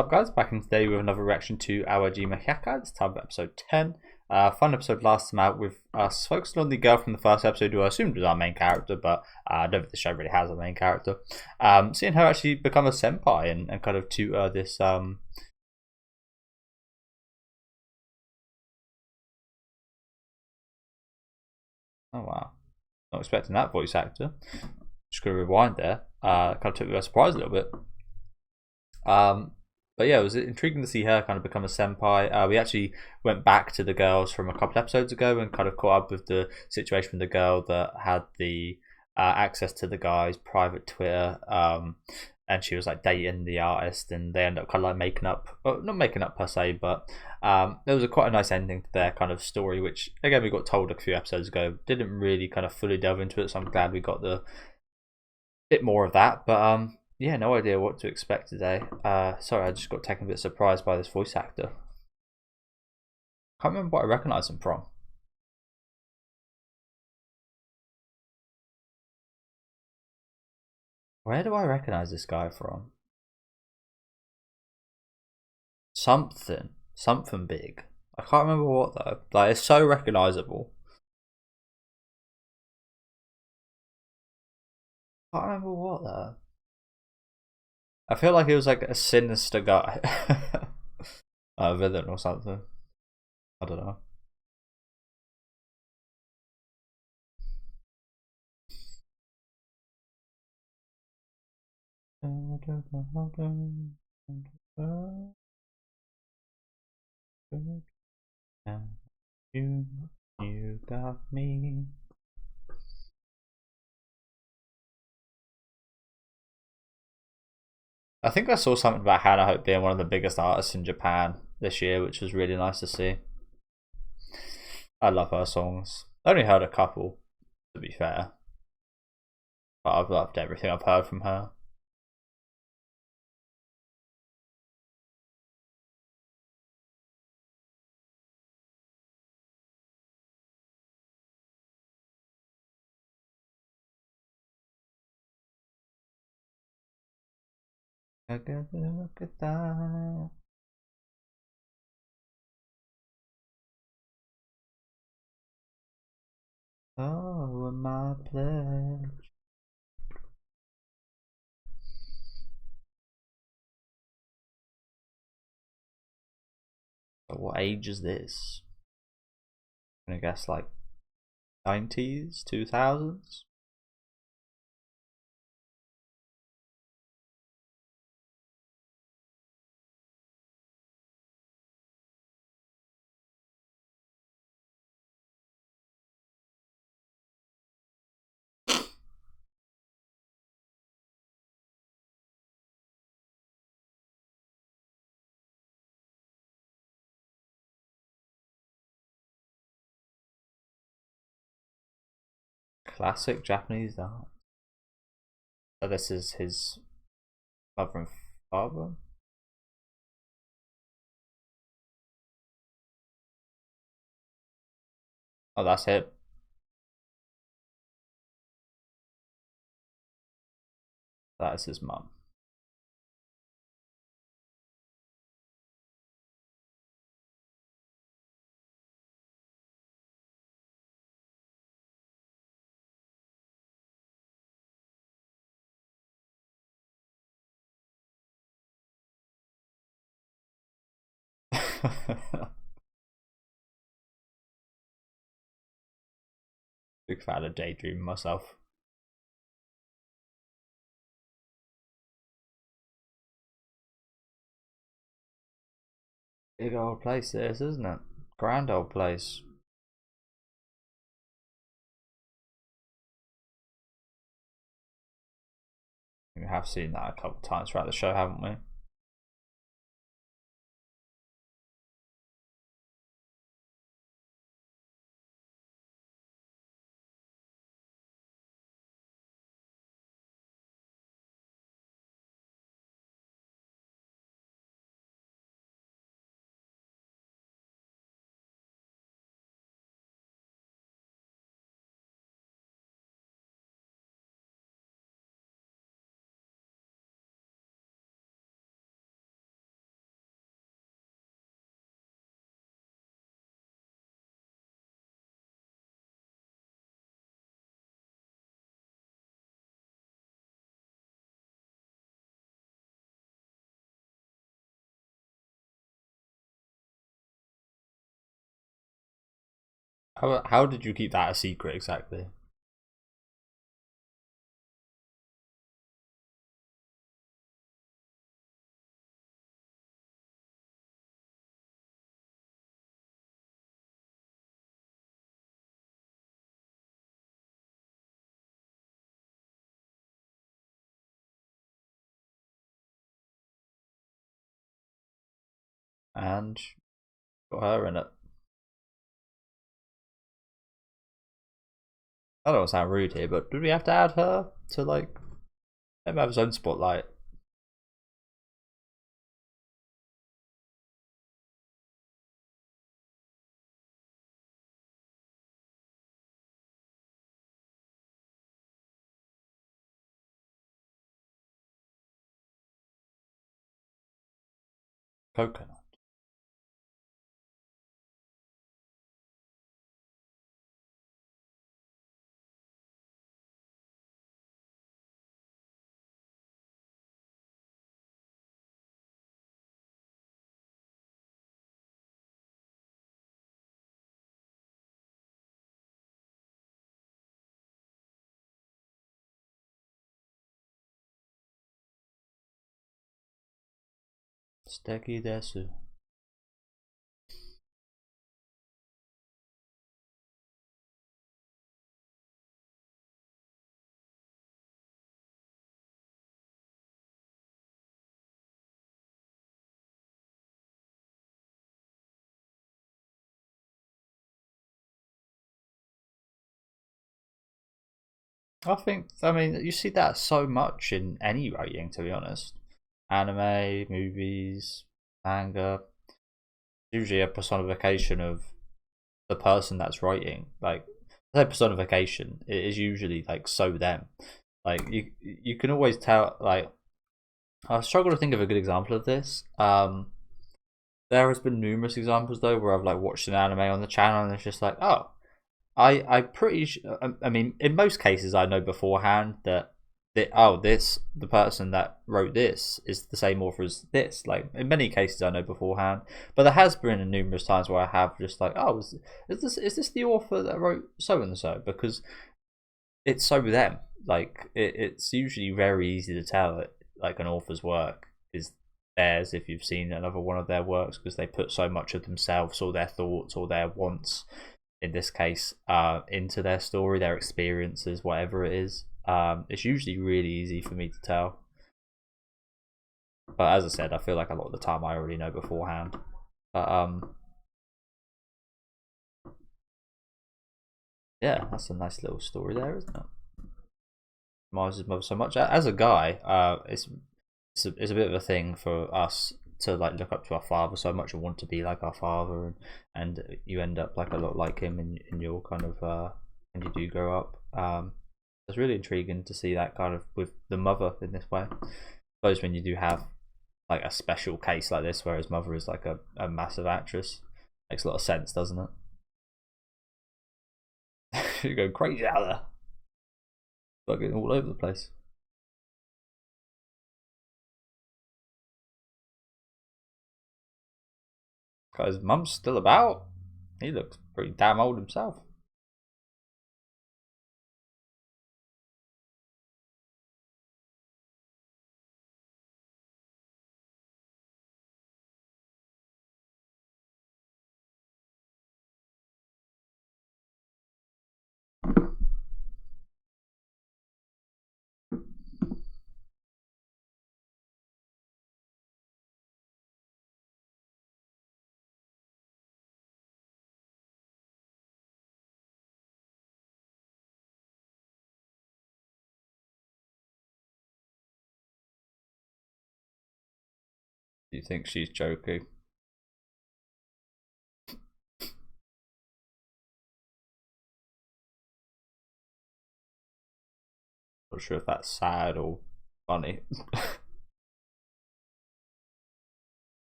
Up guys, back in today with another reaction to Awajima Hyakkei. This time episode 10. Fun episode last time out with us focusing on the girl from the first episode who I assumed was our main character, but I don't think the show really has a main character. Seeing her actually become a senpai and kind of tutor this oh wow. Not expecting that voice actor. Just gonna rewind there. Kind of took me by surprise a little bit. But yeah, it was intriguing to see her kind of become a senpai. We actually went back to the girls from a couple episodes ago and kind of caught up with the situation with the girl that had the access to the guy's private Twitter. And she was like dating the artist, and they end up kind of like making up, well, not making up per se, but there was quite a nice ending to their kind of story, which again we got told a few episodes ago. Didn't really kind of fully delve into it, so I'm glad we got the bit more of that. But yeah, no idea what to expect today. Sorry, I just got taken a bit surprised by this voice actor. Can't remember what I recognise him from. Where do I recognise this guy from? Something big. I can't remember what though. Like, it's so recognisable. Can't remember what though. I feel like he was like a sinister guy, a villain or something. I don't know. You got me. I think I saw something about Hannah Hope being one of the biggest artists in Japan this year, which was really nice to see. I love her songs. I only heard a couple, to be fair, but I've loved everything I've heard from her. Look at that. Oh, my pledge. What age is this? I'm gonna guess like 90s, 2000s. Classic Japanese dance. So this is his mother and father. Oh, that's it. That is his mum. Big fan of Daydream myself. Big old place this, isn't it? Grand old place. We have seen that a couple times throughout the show, haven't we? How did you keep that a secret exactly? And got her in it. I don't want to sound rude here, but did we have to add her to like him have his own spotlight? Coconut. Sticky desu. I mean, you see that so much in any writing, to be honest. Anime, movies, manga. Usually a personification of the person that's writing. Like, their personification, it is usually like so them. Like you can always tell. Like, I struggle to think of a good example of this. There has been numerous examples though where I've like watched an anime on the channel and it's just like, oh, I pretty I mean, in most cases I know beforehand that the person that wrote this is the same author as this. Like in many cases I know beforehand, but there has been numerous times where I have just like, oh, is this the author that wrote so and so? Because it's so them. Like it's usually very easy to tell that like an author's work is theirs if you've seen another one of their works because they put so much of themselves or their thoughts or their wants in this case into their story, their experiences, whatever it is. It's usually really easy for me to tell. But as I said, I feel like a lot of the time I already know beforehand. But yeah, that's a nice little story there, isn't it? Mars' mother so much. As a guy, it's a bit of a thing for us to like look up to our father so much and want to be like our father, and you end up like a lot like him in your kind of when you do grow up. It's really intriguing to see that kind of with the mother in this way. I suppose when you do have like a special case like this where his mother is like a massive actress, makes a lot of sense, doesn't it? You go crazy out there, fucking all over the place. Got his mum's still about. He looks pretty damn old himself. Do you think she's joking? Not sure if that's sad or funny.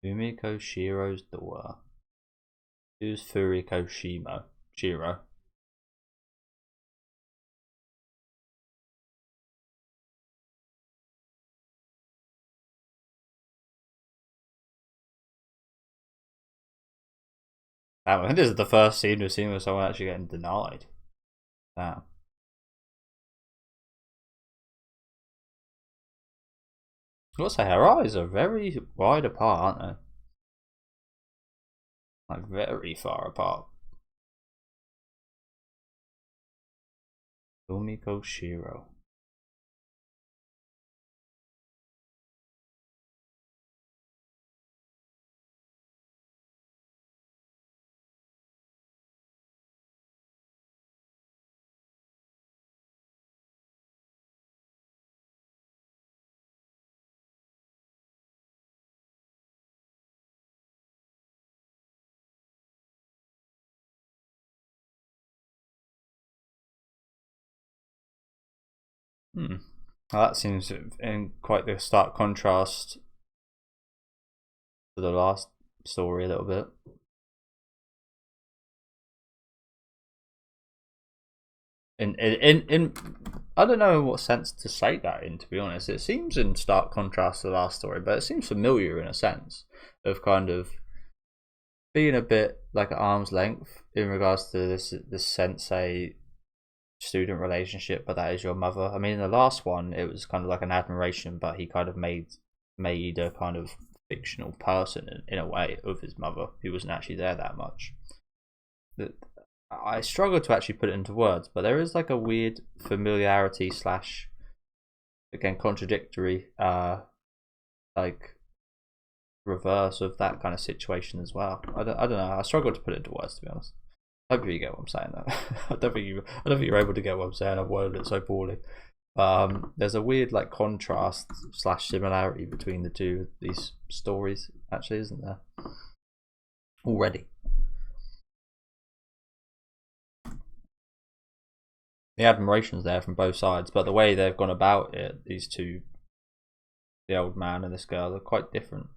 Fumiko Shiro's daughter. Who's Furiko Shiro? I think this is the first scene we've seen with someone actually getting denied. Damn. I gotta say, her eyes are very wide apart, aren't they? Like, very far apart. Fumiko Shiro. Hmm. Well, that seems in quite the stark contrast to the last story a little bit. In I don't know what sense to say that in, to be honest. It seems in stark contrast to the last story, but it seems familiar in a sense of kind of being a bit like at arm's length in regards to this sensei student relationship, but that is your mother. I mean, in the last one, it was kind of like an admiration, but he kind of made a kind of fictional person in a way of his mother who wasn't actually there that much. I struggle to actually put it into words, but there is like a weird familiarity slash again contradictory like reverse of that kind of situation as well. I don't know. I struggle to put it into words, to be honest. Hopefully you get what I'm saying though. I don't think you're able to get what I'm saying. I've worded it so poorly. There's a weird like contrast slash similarity between the two of these stories, actually, isn't there? Already. The admiration's there from both sides, but the way they've gone about it, these two, the old man and this girl, are quite different.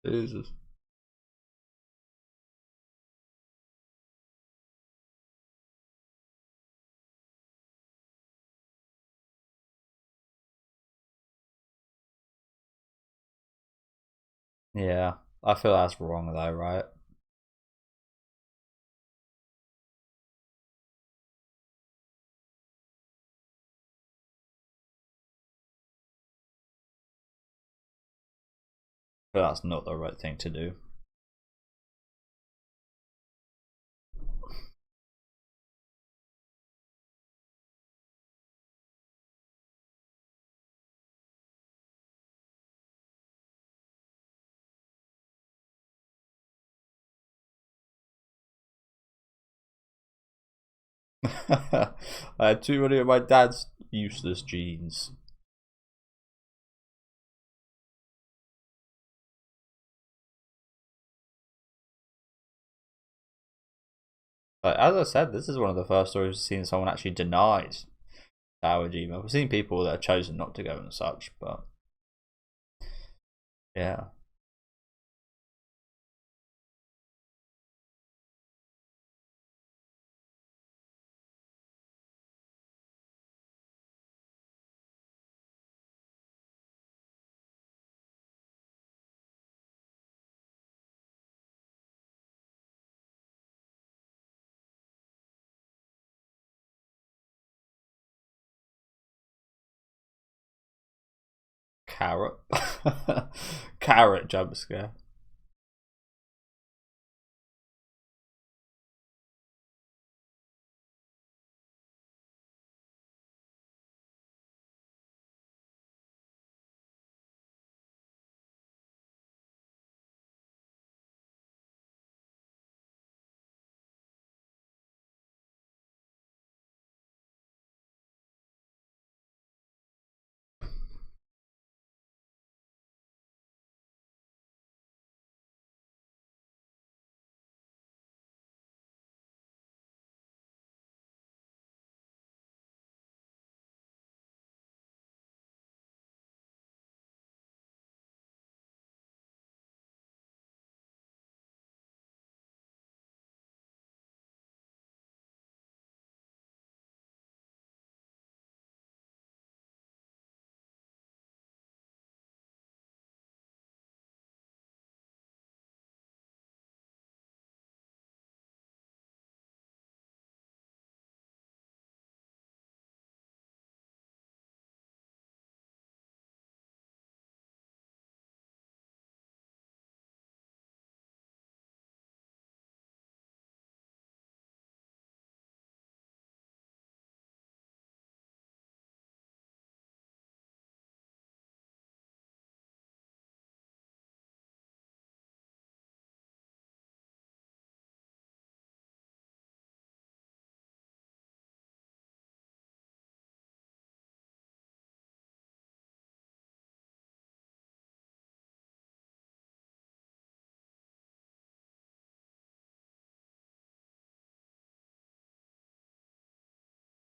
Jesus. Yeah, I feel that's wrong though, right? But that's not the right thing to do. I had too many of my dad's useless genes. But as I said, this is one of the first stories we've seen someone actually denied Awajima. We've seen people that have chosen not to go and such, but yeah. Carrot. Carrot jump scare.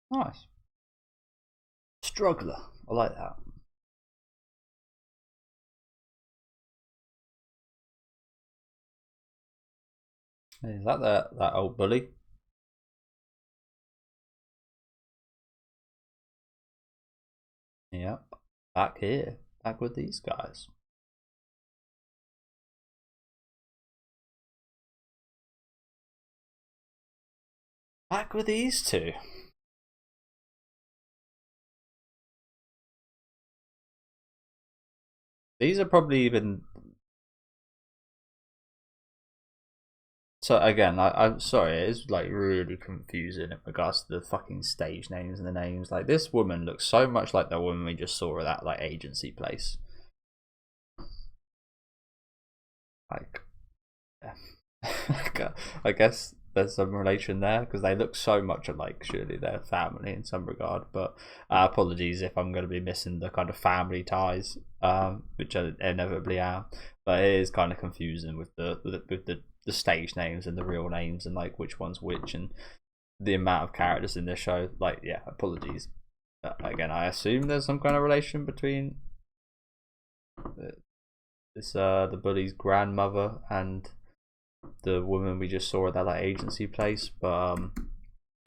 Nice. Struggler. I like that. Is that that old bully? Yep. Back here. Back with these guys. Back with these two. These are probably even. So again, I'm sorry, it's like really confusing in regards to the fucking stage names and the names. Like this woman looks so much like the woman we just saw at that like agency place. Like, yeah. I guess there's some relation there because they look so much alike. Surely they're family in some regard. But apologies if I'm going to be missing the kind of family ties, which I inevitably am. But it is kind of confusing with the stage names and the real names and like which one's which and the amount of characters in this show. Like, yeah, apologies. Again, I assume there's some kind of relation between the bully's grandmother and the woman we just saw at that like, agency place, but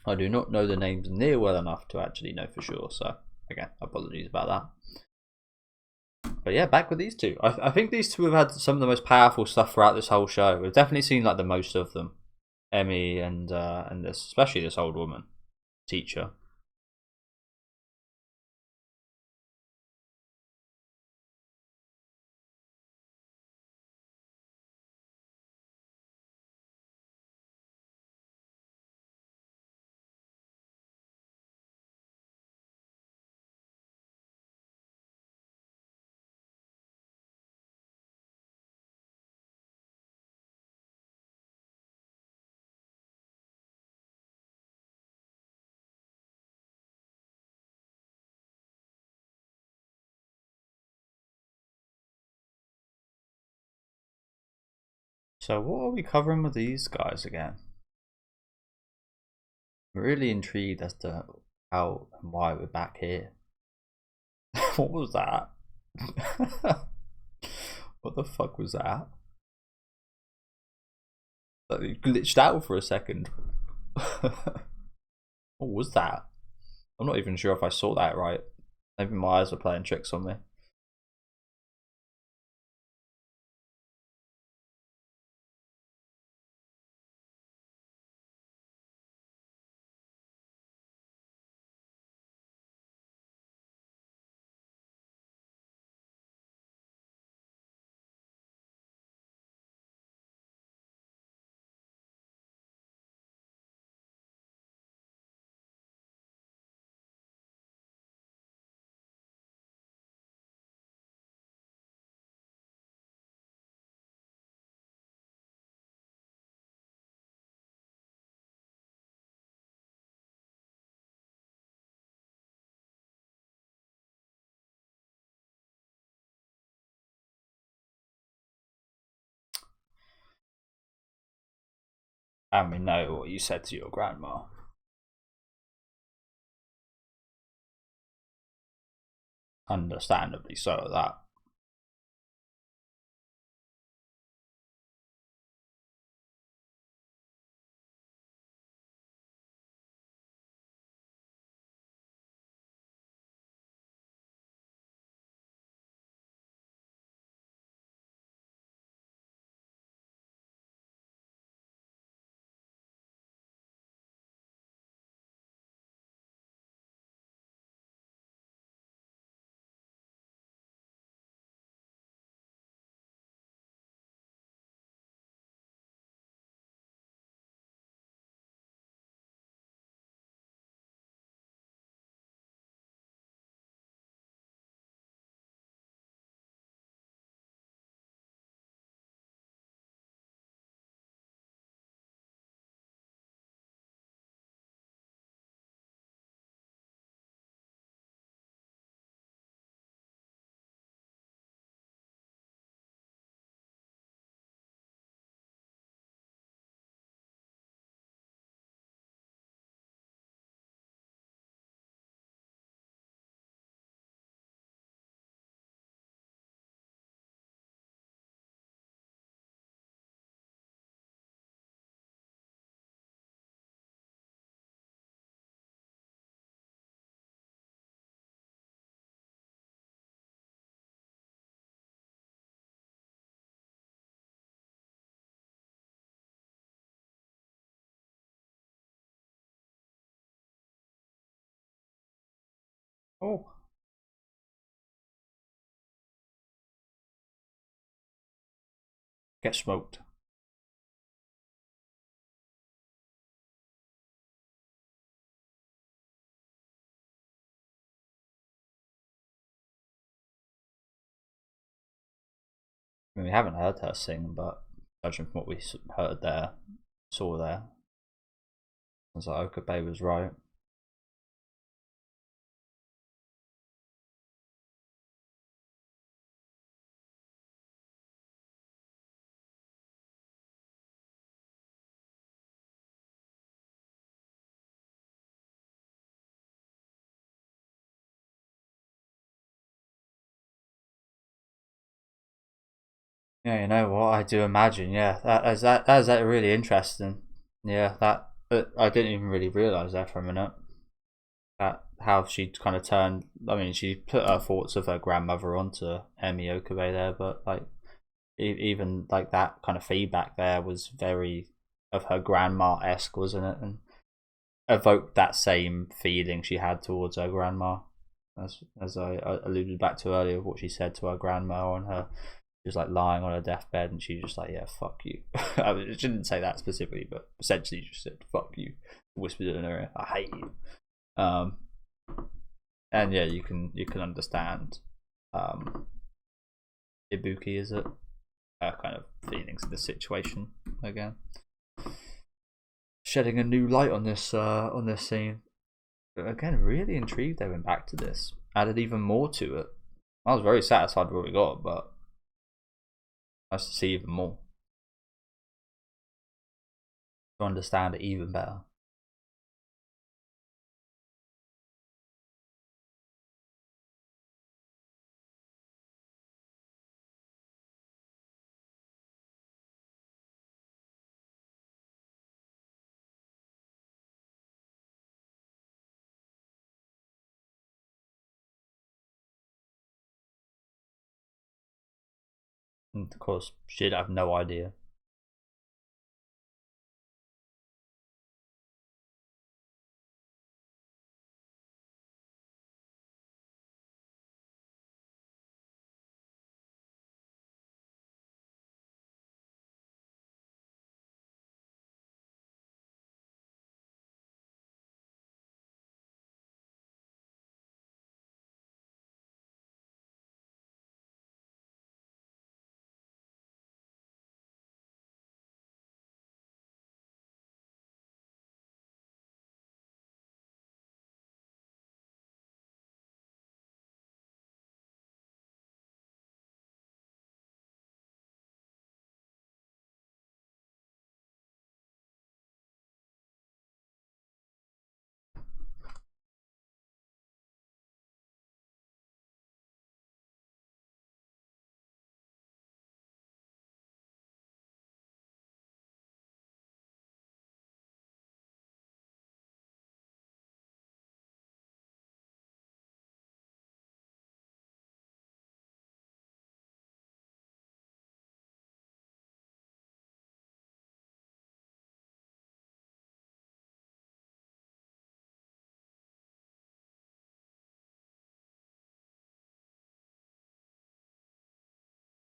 I do not know the names near well enough to actually know for sure. So again, apologies about that. But yeah, back with these two. I think these two have had some of the most powerful stuff throughout this whole show. We've definitely seen like the most of them. Emmy and this, especially this old woman, teacher. So what are we covering with these guys again? I'm really intrigued as to how and why we're back here. What was that? What the fuck was that? Like, it glitched out for a second. What was that? I'm not even sure if I saw that right. Maybe my eyes were playing tricks on me. And we know what you said to your grandma. Understandably so, that. Oh, get smoked. I mean, we haven't heard her sing, but judging from what we heard there, saw there, I was like, Okabe was right. Yeah, you know what? I do imagine. Yeah, that is that really interesting. Yeah, that I didn't even really realize that for a minute. That how she kind of turned. I mean, she put her thoughts of her grandmother onto Emi Okabe there, but like even like that kind of feedback there was very of her grandma esque, wasn't it? And evoked that same feeling she had towards her grandma, as I alluded back to earlier, what she said to her grandma on her. She was like lying on her deathbed, and she was just like, "Yeah, fuck you." I mean, she didn't say that specifically, but essentially, she just said, "Fuck you," whispered in her ear, "I hate you." Um, and yeah, you can understand Ibuki, is it? Kind of feelings of the situation again, shedding a new light on this scene. But again, really intrigued they went back to this, added even more to it. I was very satisfied with what we got, but nice to see even more, to understand it even better. And of course, she'd have no idea.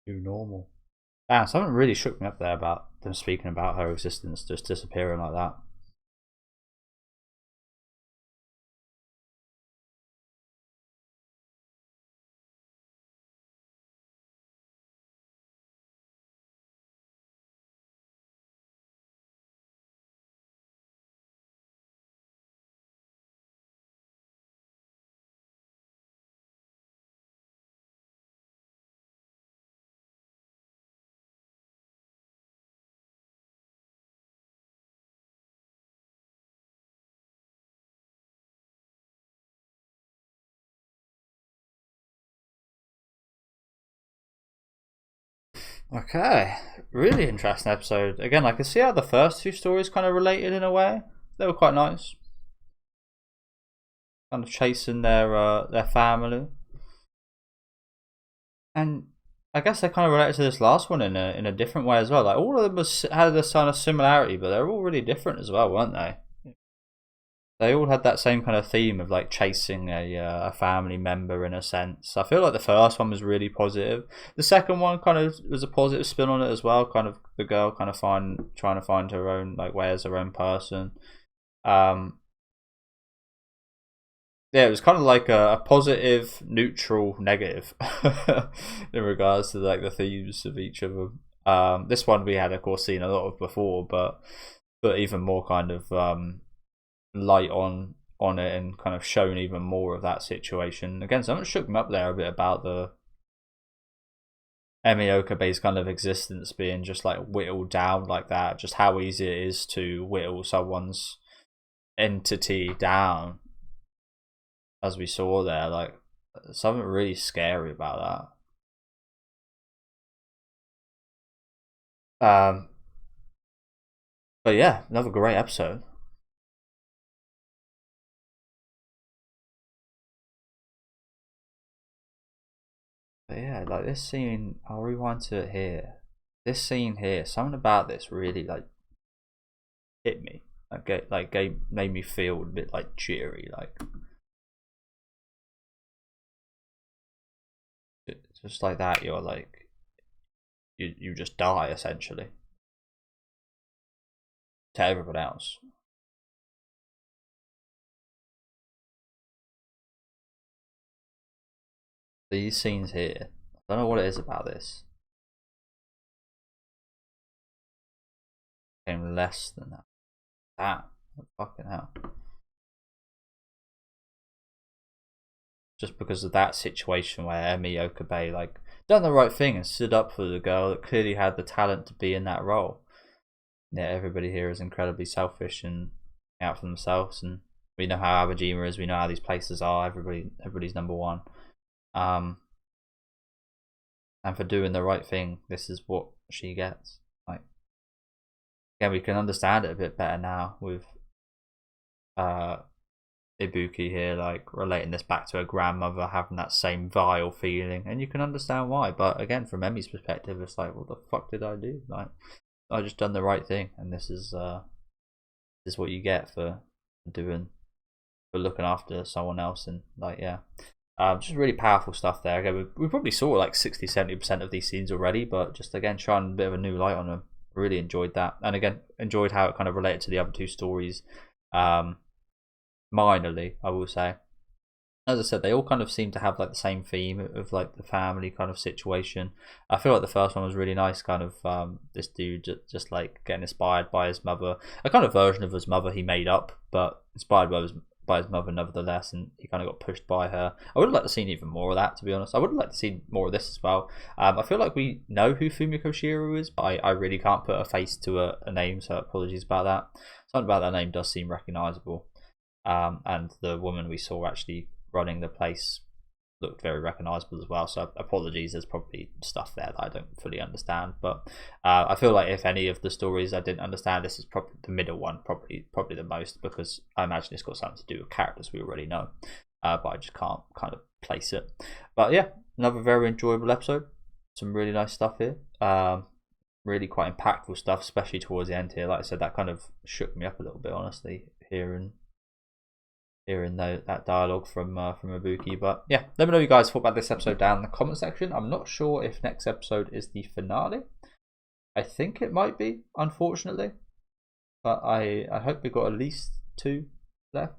New normal. Damn, something really shook me up there about them speaking about her existence just disappearing like that. Okay, really interesting episode. Again, I can see how the first two stories kind of related in a way. They were quite nice, kind of chasing their family, and I guess they kind of related to this last one in a different way as well. Like all of them had this kind of similarity, but they're all really different as well, weren't they? They all had that same kind of theme of like chasing a family member in a sense. I feel like the first one was really positive. The second one kind of was a positive spin on it as well. Kind of the girl kind of trying to find her own like way as her own person. Um, yeah, it was kind of like a positive, neutral, negative in regards to like the themes of each of them. This one we had of course seen a lot of before, but even more kind of light on it and kind of shown even more of that situation. Again, someone shook me up there a bit about the Emi Okabe's kind of existence being just like whittled down like that, just how easy it is to whittle someone's entity down, as we saw there. Like something really scary about that. But yeah, another great episode. But yeah, like this scene, I'll rewind to it here. This scene here, something about this really like hit me. Made me feel a bit like cheery, like just like that. You're like you just die essentially to everyone else. These scenes here, I don't know what it is about this. Came less than that. Fucking hell. Just because of that situation where Emi Okabe like done the right thing and stood up for the girl that clearly had the talent to be in that role. Yeah, everybody here is incredibly selfish and out for themselves, and we know how Awajima is. We know how these places are. Everybody's number one. Um, and for doing the right thing, this is what she gets. Like, again, we can understand it a bit better now with uh Ibuki here, like relating this back to her grandmother having that same vile feeling, and you can understand why. But again, from Emi's perspective, it's like, what the fuck did I do? Like, I just done the right thing, and this is what you get for looking after someone else, and like yeah. Just really powerful stuff there. Again, we probably saw like 60-70% of these scenes already, but just again shining a bit of a new light on them. Really enjoyed that, and again enjoyed how it kind of related to the other two stories. Minorly, I will say. As I said, they all kind of seem to have like the same theme of like the family kind of situation. I feel like the first one was really nice, kind of this dude just like getting inspired by his mother, a kind of version of his mother he made up, but inspired by his mother nevertheless, and he kind of got pushed by her. I would have liked to see even more of that, to be honest. I would have liked to see more of this as well. I feel like we know who Fumiko Shiro is, but I really can't put a face to a name, so apologies about that. Something about that name does seem recognisable. And the woman we saw actually running the place looked very recognisable as well. So apologies, there's probably stuff there that I don't fully understand. But I feel like if any of the stories I didn't understand, this is probably the middle one, probably the most, because I imagine it's got something to do with characters we already know. But I just can't kind of place it. But yeah, another very enjoyable episode. Some really nice stuff here. Really quite impactful stuff, especially towards the end here. Like I said, that kind of shook me up a little bit, honestly, hearing hearing that dialogue from Ibuki. But yeah, let me know what you guys thought about this episode down in the comment section. I'm not sure if next episode is the finale. I think it might be, unfortunately, but I hope we got at least 2 left.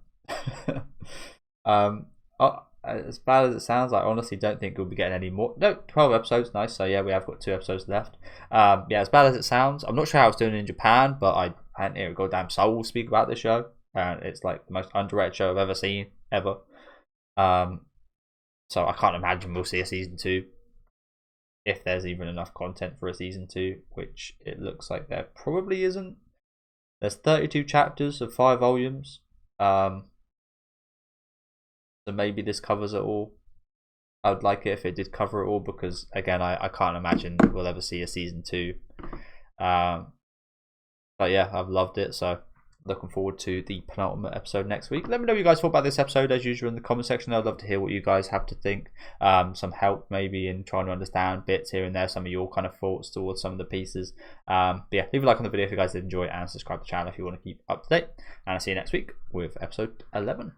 As bad as it sounds, I honestly don't think we'll be getting any more. No, 12 episodes, nice. So yeah, we have got 2 episodes left. Yeah, as bad as it sounds, I'm not sure how it's doing in Japan, but I hadn't heard a goddamn soul speak about this show, and it's like the most underrated show I've ever seen ever. So I can't imagine we'll see a season 2, if there's even enough content for a season 2, which it looks like there probably isn't. There's 32 chapters of 5 volumes. So maybe this covers it all. I would like it if it did cover it all, because again, I can't imagine we'll ever see a season 2. But yeah, I've loved it, so looking forward to the penultimate episode next week. Let me know what you guys thought about this episode, as usual, in the comment section. I'd love to hear what you guys have to think. Some help maybe in trying to understand bits here and there, some of your kind of thoughts towards some of the pieces. But yeah, leave a like on the video if you guys did enjoy it, and subscribe to the channel if you want to keep up to date. And I'll see you next week with episode 11.